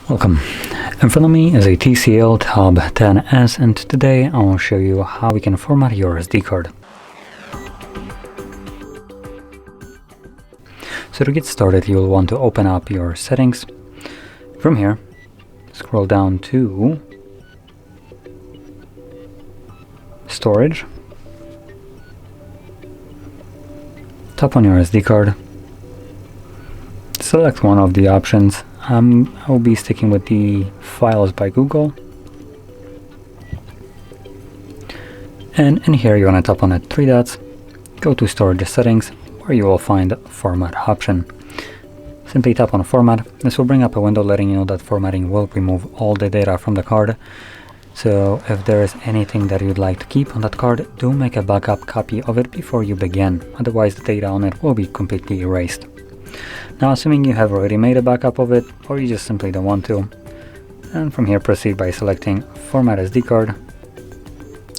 Welcome. In front of me is a TCL Tab 10S, and today I will show you how we can format your SD card. So to get started, you'll want to open up your settings. From here, scroll down to Storage. Tap on your SD card. Select one of the options. I will be sticking with the Files by Google. And in here you want to tap on the three dots, go to Storage Settings, where you will find Format option. Simply tap on Format. This will bring up a window letting you know that formatting will remove all the data from the card. So if there is anything that you'd like to keep on that card, do make a backup copy of it before you begin, otherwise the data on it will be completely erased. Now, assuming you have already made a backup of it, or you just simply don't want to, and from here proceed by selecting Format SD card.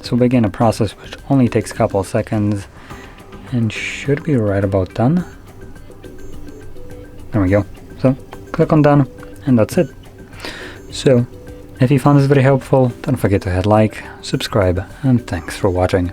So begin a process which only takes a couple seconds and should be right about done. There we go. So click on done, and that's it. So if you found this very helpful, don't forget to hit like, subscribe, and thanks for watching.